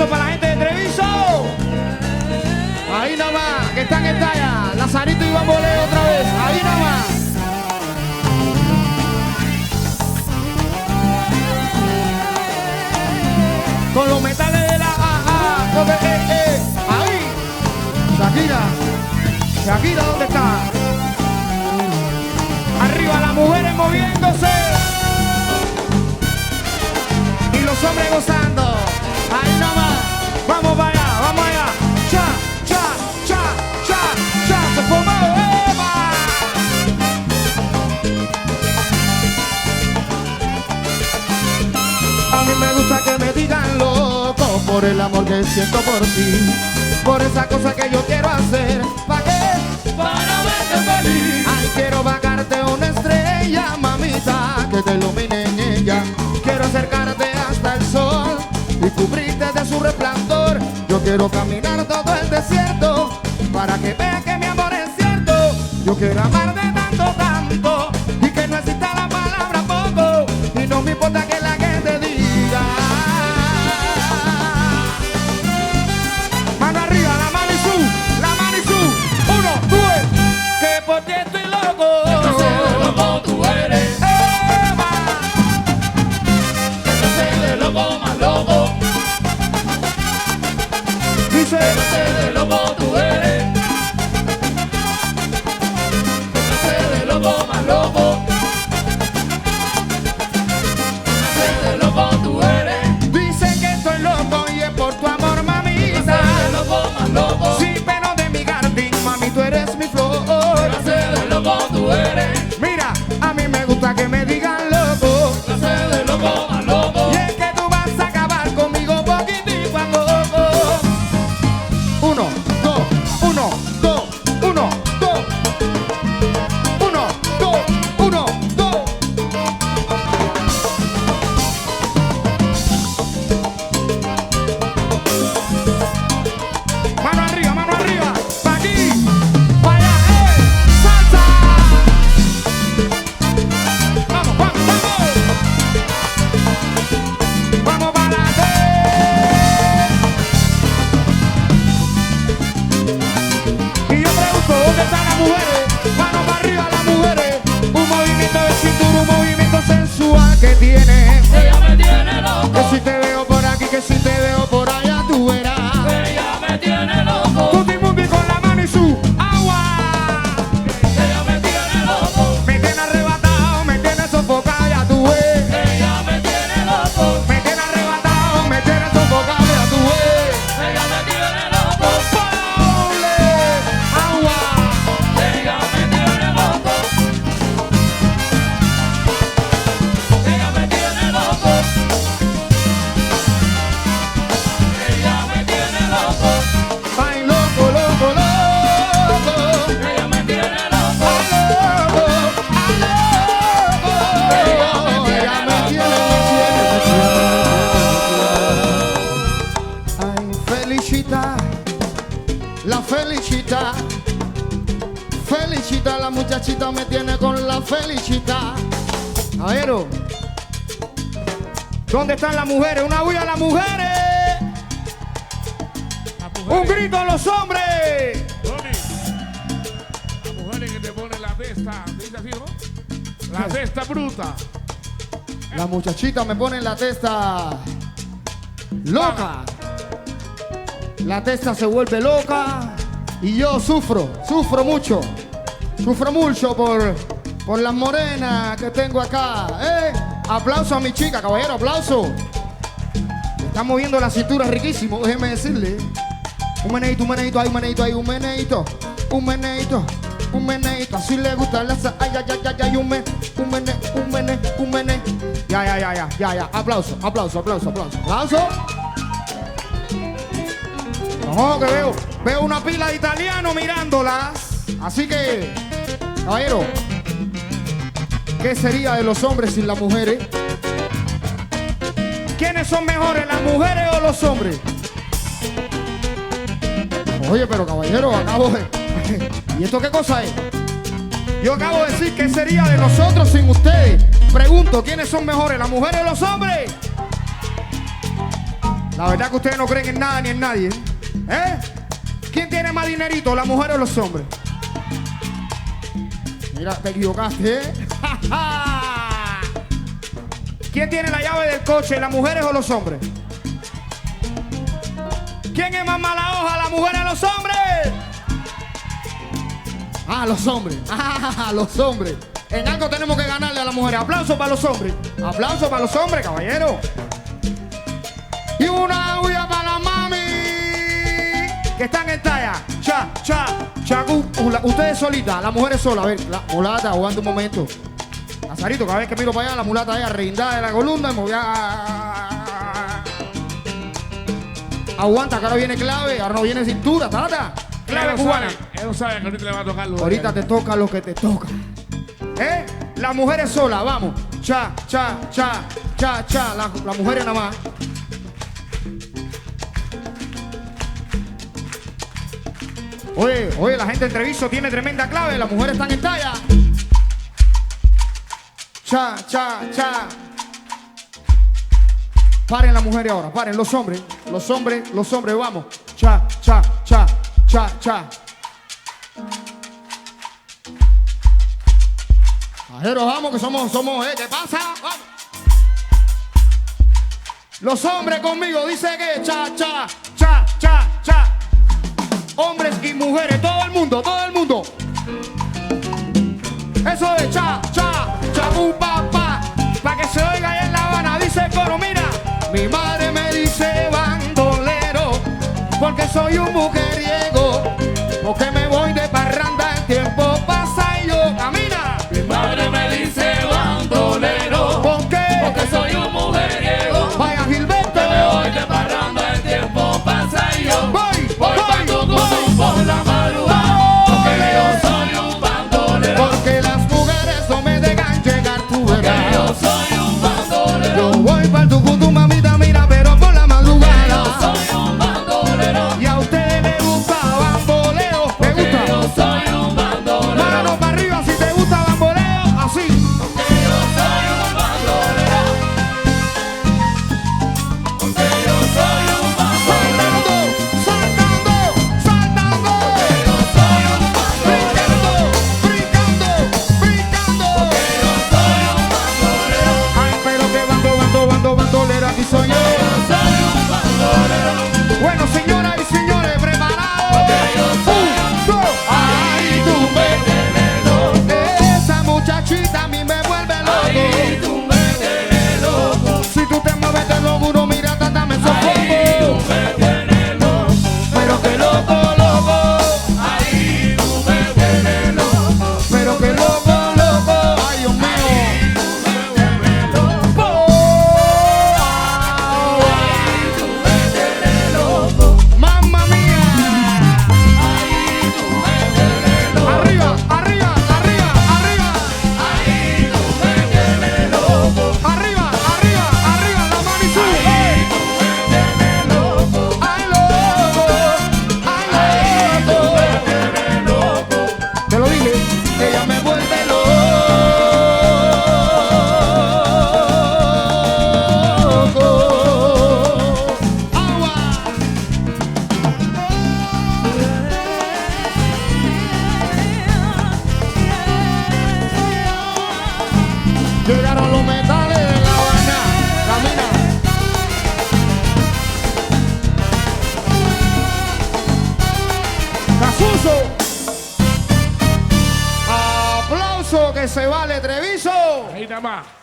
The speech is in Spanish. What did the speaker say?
aplauso para la gente de Treviso. Ahí nomás, que están en talla. Lazarito y Bamboleo otra vez. Ahí nomás. Con los metales de la AA, con ahí. Shakira, ¿dónde está? Arriba las mujeres moviéndose y los hombres gozando. Ahí nomás. Vamos para allá, vamos allá. Cha, cha, cha, cha, cha. Se formó. ¡Eva! A mí me gusta que me digan loco por el amor que siento por ti, por esa cosa que yo quiero hacer. ¿Para qué? Para verte feliz. Ay, quiero bajarte una estrella, mamita, que te ilumine en ella. Quiero acercarte hasta el sol y cubrirte de su resplandor. Yo quiero caminar todo el desierto para que veas que mi amor es cierto. Yo quiero amarte tanto, tanto, y que no exista la palabra poco, y no me importa que la gente diga. Mano arriba, la mano y su. 1, 2, que por ti estoy loco. Que clase de loco tú eres. ¡Eva! Que clase de loco más loco. Dice, Que clase de loco tú eres. Que clase de loco más loco. Que clase de loco tú eres. dice que estoy loco y es por tu amor, Que mamita. clase de loco más loco. Sí, pero de mi jardín, mami, tú eres mi flor. Que clase de loco tú eres. Mira, a mí me gusta que me digan loco, Que clase de loco más loco. y es que tú vas a acabar conmigo poquitico a poco. 1, 2, 1, 2, 1, 2. 1, 2, 1, 2. Mano arriba, pa' aquí, pa' allá, salsa. Vamos, vamos, vamos. Vamos para adelante. Y yo pregunto, ¿dónde están las mujeres? Mano para arriba las mujeres. Un movimiento de cintura, un movimiento sensual que tiene. Ella me tiene loco. Que si te veo por aquí, que si te veo por allá, tú verás. Ella me tiene loco. Tutti Mundi con la mano y su agua. Ella me tiene loco. Me tiene arrebatado, me tiene sofocado, ya tú ves. Ella me tiene loco. Me tiene arrebatado, me tiene sofocado, ya tú ves. Ella me tiene loco. ¡Ponle agua! Ella me tiene loco. Ella me tiene loco. Ella me tiene loco. ¡Ay, loco, loco, loco! Ella me tiene loco. ¡Ay, loco! ¡Ay, loco! Ella me tiene. Ay, Felicita, la Felicita. Felicita, la muchachita me tiene con la Felicita. Caballero, ¿dónde están las mujeres? Una bulla a las mujeres. Un grito a los hombres. Tony, las mujeres que te ponen la testa, dice así, ¿no? La testa bruta. La muchachita me pone en la testa loca. La testa se vuelve loca y yo sufro mucho. Sufro mucho por las morenas que tengo acá. Aplauso a mi chica, caballero, aplauso. Está moviendo la cintura riquísimo, déjeme decirle. Un meneito, hay un meneito, un meneito, así le gusta la ay, un mene. Ya, aplauso. No, que veo una pila de italianos mirándolas. Así que, caballero, ¿qué sería de los hombres sin las mujeres? ¿Quiénes son mejores, las mujeres o los hombres? Oye, pero caballero, acabo de... ¿Y esto qué cosa es? Yo acabo de decir qué sería de nosotros sin ustedes. Pregunto, ¿quiénes son mejores, las mujeres o los hombres? La verdad que ustedes no creen en nada ni en nadie. ¿Eh? ¿Quién tiene más dinerito, la mujer o los hombres? Mira, te equivocaste, ¿eh? ¿Quién tiene la llave del coche, las mujeres o los hombres? ¿Quién es más mala hoja, la mujer o los hombres? Ah, los hombres. Ah, los hombres. En algo tenemos que ganarle a las mujeres. Aplausos para los hombres. Aplausos para los hombres, caballero. Y una huya para la mami que están en talla. Chacu. Ustedes solitas, las mujeres solas. A ver, la mulata, aguanta un momento. Nazarito, cada vez que miro para allá, la mulata allá reindada de la columna y movía. Aguanta, que ahora viene clave, ahora no viene cintura, tata. Clave cubana. Él no sabe que ahorita le va a tocar lo Ahorita te toca lo que te toca. ¿Eh? Las mujeres solas, vamos. Cha. Las mujeres nada más. Oye, la gente de Treviso tiene tremenda clave. Las mujeres están en talla. Cha. Paren las mujeres ahora, paren los hombres, vamos. Cha. Ajeros, vamos, que somos, ¿qué pasa? Vamos. Los hombres conmigo, dice que cha. Hombres y mujeres, todo el mundo. Eso de cha, pa, que se oiga allá en La Habana, dice el coro, mira. Mi madre me dice bandolero, porque soy un mujeriego, porque me voy de parranda, el tiempo pasa y yo camina. Mi madre me dice bandolero. ¿Por qué? Porque soy un mujeriego. Vaya Gilberto. Que me voy de parranda, el tiempo pasa y yo Voy pa' Tucumán por la madrugada. Porque yo soy un bandolero. Porque las mujeres no me dejan llegar, tú Que verás. yo soy un bandolero. Yo voy para tu mamita, mira, pero por la madrugada. Yo soy un bandolero. Y a ustedes les gusta bamboleo. ¿Me Que gusta? yo soy un bandolero. Mano para arriba si te gusta bamboleo, así. Que yo soy un bandolero. Porque yo soy un bandolero. Saltando. Que yo soy un bandolero. Brincando. Que yo soy un bandolero. Ay, pero que bandolero, aquí soy yo. Yo soy un bandolero. Bueno, señoras y señores, preparados. Que yo soy un 1, 2. Ay, tú me tienes loco. Esa muchachita a mí me vuelve Ay, loco. tú me tienes loco. Si tú te mueves de lo duro, mira, tata, me Ay, sofoco. tú me tienes loco. Pero que loco. Ay, tú me tienes loco. Pero que loco. Ay, Dios mío. Tú me vuelves loco. Tú me tienes loco. Mamma mía. Ay, tú me tienes loco. Arriba. Ay, tú me tienes loco. Arriba, la mano y sube. Ay, tú me tienes loco. Ay, loco. Ay, tú me tienes loco. Te lo dije, ella me vuelve loco. Agua. Llegaron los metales de La Habana. Camina. Casuso. Aplauso que se vale Treviso. Ahí nada más.